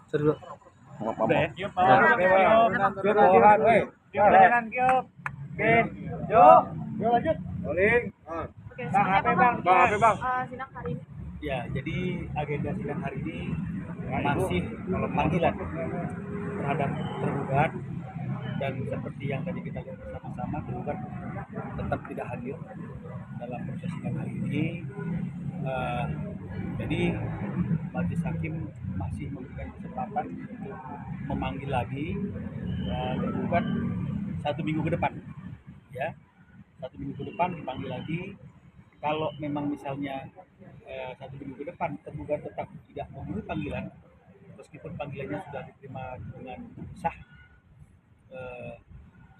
Seru. Udah ya? Oke, yuk lanjut. Rolling. Oke, seperti apa bang? Sidang hari ini. Ya, jadi agenda sidang hari ini masih panggilan terhadap tergugat, dan seperti yang tadi kita lihat bersama-sama, tergugat tetap tidak hadir dalam proses sidang hari ini. Jadi majelis hakim masih memberikan kesempatan untuk memanggil lagi tergugat 1 minggu ke depan, ya. 1 minggu ke depan dipanggil lagi. Kalau memang misalnya 1 minggu ke depan tergugat tetap tidak memenuhi panggilan, meskipun panggilannya sudah diterima dengan sah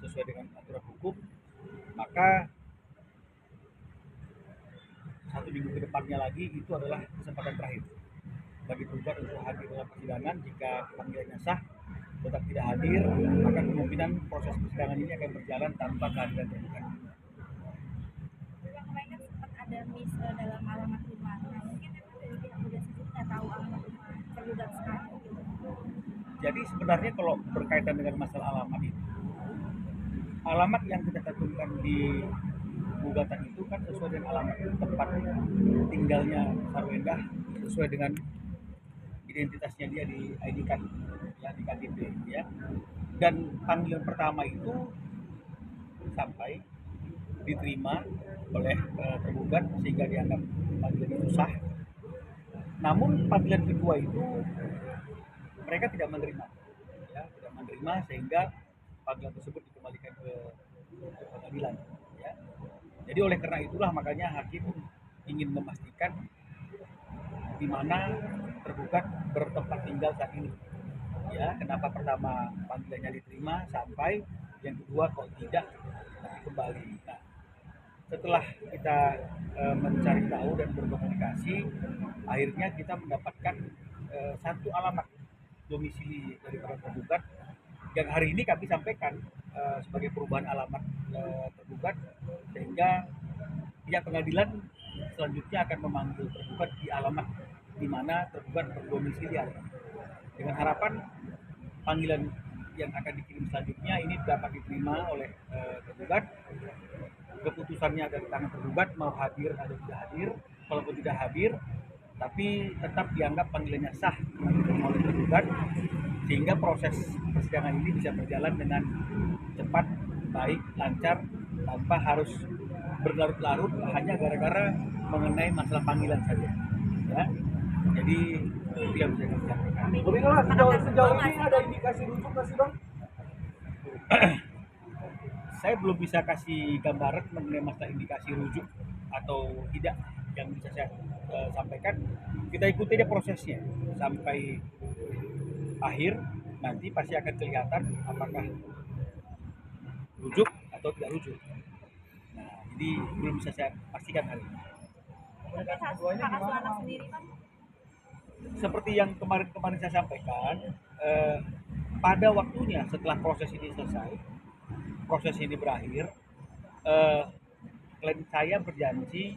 sesuai dengan aturan hukum, maka 1 minggu ke depannya lagi itu adalah kesempatan terakhir bagi tergugat untuk hadir dalam persidangan. Jika panggilannya sah tetap tidak hadir, maka kemungkinan proses persidangan ini akan berjalan tanpa kehadiran tergugat. Kemarin kan sempat ada miss dalam alamat rumah. Nah, mungkin memang dari pihak Polda sendiri nggak tahu alamat rumah tergugat sekarang. Jadi sebenarnya kalau berkaitan dengan masalah alamat itu, alamat yang kita tentukan di gugatan itu kan sesuai dengan alamat tempat tinggalnya Sarwendah, sesuai dengan identitasnya dia di ID card, ya, di KTP, ya. Dan panggilan pertama itu sampai diterima oleh tergugat sehingga dianggap panggilan itu sah. Namun panggilan kedua itu mereka tidak menerima, ya, tidak menerima, sehingga panggilan tersebut dikembalikan ke pengadilan, ya. Jadi oleh karena itulah makanya hakim ingin memastikan di mana tergugat bertempat tinggal saat ini, ya. Kenapa pertama panggilannya diterima sampai yang kedua kok tidak tapi kembali. Nah, setelah kita mencari tahu dan berkomunikasi, akhirnya kita mendapatkan satu alamat domisili daripada tergugat yang hari ini kami sampaikan sebagai perubahan alamat tergugat, sehingga pihak pengadilan selanjutnya akan memanggil tergugat di alamat di mana tergugat berdomisili hari ini. Dengan harapan panggilan yang akan dikirim selanjutnya ini dapat diterima oleh tergugat. Keputusannya dari tangan tergugat mau hadir atau tidak hadir. Kalaupun tidak hadir, tapi tetap dianggap panggilannya sah oleh tergugat, sehingga proses persidangan ini bisa berjalan dengan cepat, baik, lancar, tanpa harus berlarut-larut hanya gara-gara mengenai masalah panggilan saja, ya. Jadi itu yang bisa kita sampaikan. Tapi kalau sejauh ini ada indikasi rujuk nggak sih bang? Saya belum bisa kasih gambaran mengenai masalah indikasi rujuk atau tidak. Yang bisa saya sampaikan, kita ikuti aja prosesnya sampai akhir, nanti pasti akan kelihatan apakah rujuk atau tidak rujuk. Nah, jadi belum bisa saya pastikan hal ini. Hak asuh anak sendiri kan? Seperti yang kemarin saya sampaikan, pada waktunya setelah proses ini selesai, proses ini berakhir, klien saya berjanji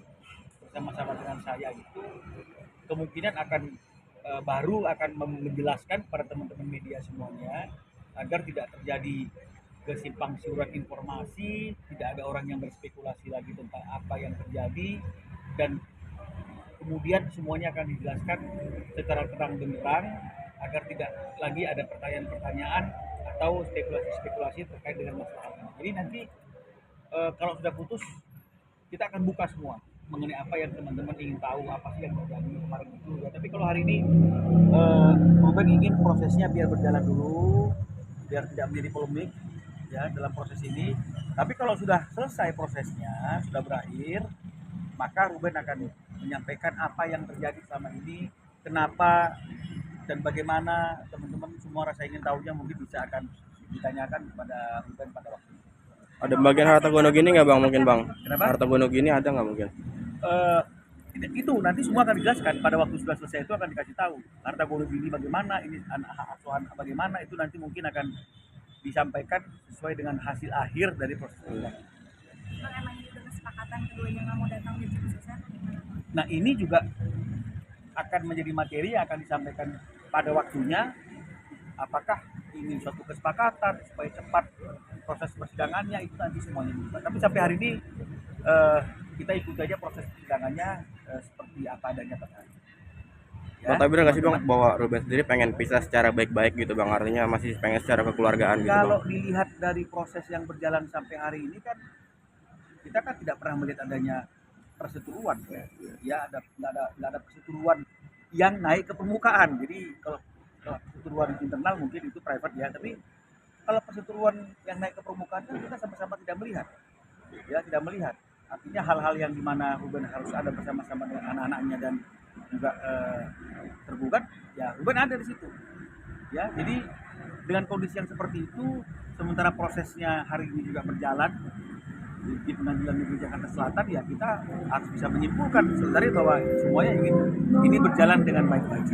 bersama-sama dengan saya itu kemungkinan akan baru akan menjelaskan kepada teman-teman media semuanya agar tidak terjadi kesimpang siuran informasi, tidak ada orang yang berspekulasi lagi tentang apa yang terjadi, dan kemudian semuanya akan dijelaskan secara terang benderang agar tidak lagi ada pertanyaan-pertanyaan atau spekulasi-spekulasi terkait dengan masalah ini. Jadi nanti kalau sudah putus, kita akan buka semua mengenai apa yang teman-teman ingin tahu, apa sih yang terjadi kemarin itu, ya. Tapi kalau hari ini Ruben ingin prosesnya biar berjalan dulu, biar tidak menjadi polemik, ya, dalam proses ini. Tapi kalau sudah selesai prosesnya, sudah berakhir, maka Ruben akan menyampaikan apa yang terjadi selama ini, kenapa dan bagaimana. Teman-teman semua rasa ingin tahunya mungkin bisa akan ditanyakan kepada Ruben pada waktu itu. Ada bagian harta gono gini nggak bang, mungkin bang? Kenapa? Harta gono gini ada nggak mungkin? Itu nanti semua akan dijelaskan pada waktu sudah selesai, itu akan dikasih tahu harta gono gini bagaimana, ini hak asuhan bagaimana, itu nanti mungkin akan disampaikan sesuai dengan hasil akhir dari proses ini. Emang ini udah kesepakatan keduanya nggak mau datang di jam selesai? Nah, ini juga akan menjadi materi yang akan disampaikan pada waktunya. Apakah ini suatu kesepakatan supaya cepat proses persidangannya, itu nanti semuanya dibuka. Tapi sampai hari ini kita ikuti aja proses persidangannya seperti apa adanya pada hari ini. Bang, tapi bener nggak sih bang bahwa Ruben sendiri pengen pisah secara baik-baik gitu bang, artinya masih pengen secara kekeluargaan gitu Kalau bang. dilihat dari proses yang berjalan sampai hari ini kan kita kan tidak pernah melihat adanya perseteruan ya, nggak ada perseteruan yang naik ke permukaan. Jadi kalau perseteruan internal mungkin itu private ya, tapi kalau perseteruan yang naik ke permukaan kan kita sama-sama tidak melihat, ya tidak melihat. Artinya hal-hal yang dimana Ruben harus ada bersama-sama dengan anak-anaknya dan juga tergugat, ya Ruben ada di situ. Ya, jadi dengan kondisi yang seperti itu, sementara prosesnya hari ini juga berjalan di Pengadilan Negeri Jakarta Selatan, ya kita harus bisa menyimpulkan sebenarnya bahwa semuanya ingin ini berjalan dengan baik-baik.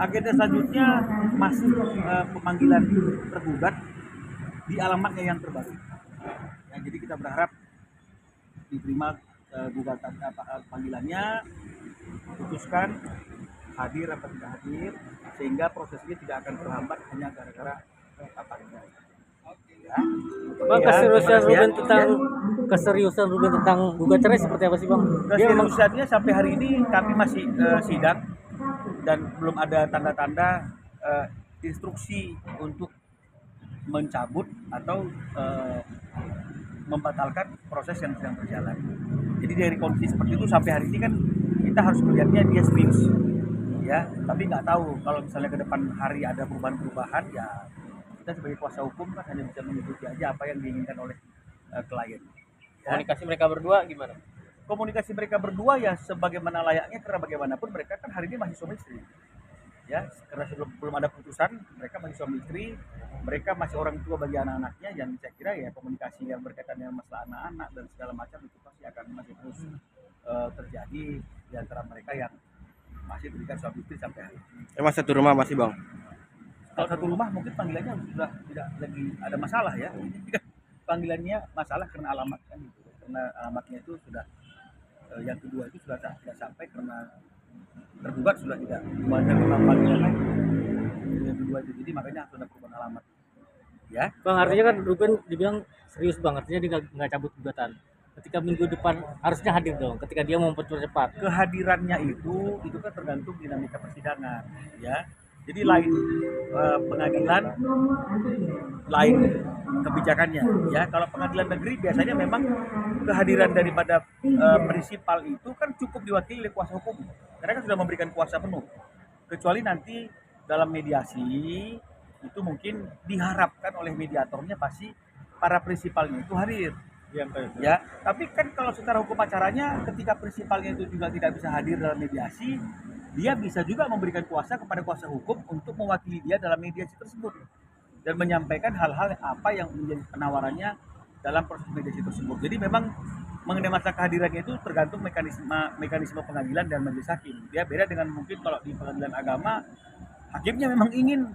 Agenda selanjutnya masih pemanggilan tergugat di alamatnya yang terbaru. Ya, jadi kita berharap diterima gugatan panggilannya, putuskan hadir atau tidak hadir, sehingga prosesnya tidak akan terhambat hanya gara-gara apa ini. Ya. Bang, Ya, keseriusan terima kasih ya. Ruben tentang gugat cerai seperti apa sih bang? Dia memang Keseriusannya sampai hari ini kami masih sidang dan belum ada tanda-tanda instruksi untuk mencabut atau membatalkan proses yang sedang berjalan. Jadi dari kondisi seperti itu sampai hari ini kan kita harus melihatnya dia serius, ya. Tapi nggak tahu kalau misalnya ke depan hari ada perubahan-perubahan, ya kita sebagai kuasa hukum kan hanya bisa mengikuti aja apa yang diinginkan oleh klien. Ya. komunikasi mereka berdua gimana? Komunikasi mereka berdua ya sebagaimana layaknya, karena bagaimanapun mereka kan hari ini masih suami istri. Ya, karena belum ada putusan, mereka masih suami istri, mereka masih orang tua bagi anak-anaknya, dan saya kira ya komunikasi yang berkaitan dengan masalah anak-anak dan segala macam itu pasti akan masih terus terjadi di antara mereka yang masih berikan suami istri sampai hari ini. Mas satu rumah masih bang. Kalau satu rumah mungkin panggilannya sudah tidak lagi ada masalah ya. Panggilannya masalah karena alamat kan gitu. Karena alamatnya itu sudah yang kedua itu sudah tidak sampai karena tergugat sudah tidak menerima panggilan lagi. Yang kedua itu, jadi makanya sudah perubahan alamat. Ya. Bang, artinya kan Ruben dibilang serius bang, artinya dia nggak cabut gugatan. Ketika minggu depan harusnya hadir dong, ketika dia mau mempercepat. Kehadirannya itu kan tergantung dinamika persidangan, ya. Jadi lain pengadilan, lain kebijakannya, ya. Kalau pengadilan negeri biasanya memang kehadiran daripada prinsipal itu kan cukup diwakili oleh kuasa hukum. Mereka sudah memberikan kuasa penuh. Kecuali nanti dalam mediasi itu mungkin diharapkan oleh mediatornya pasti para prinsipalnya itu hadir. Ya, tapi kan kalau secara hukum acaranya ketika prinsipalnya itu juga tidak bisa hadir dalam mediasi, dia bisa juga memberikan kuasa kepada kuasa hukum untuk mewakili dia dalam mediasi tersebut dan menyampaikan hal-hal apa yang menjadi penawarannya dalam proses mediasi tersebut. Jadi memang mengenai masa kehadirannya itu tergantung mekanisme pengadilan dan majelis hakim. Dia beda dengan mungkin kalau di pengadilan agama, hakimnya memang ingin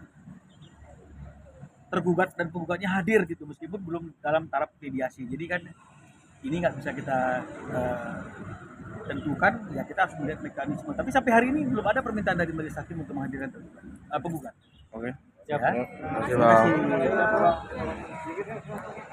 tergugat dan penggugatnya hadir gitu meskipun belum dalam taraf mediasi. Jadi kan ini nggak bisa kita tentukan, ya kita harus melihat mekanisme. Tapi sampai hari ini belum ada permintaan dari majelis hakim untuk menghadirkan penggugat. Oke. Ya. Terima kasih bang. Terima kasih.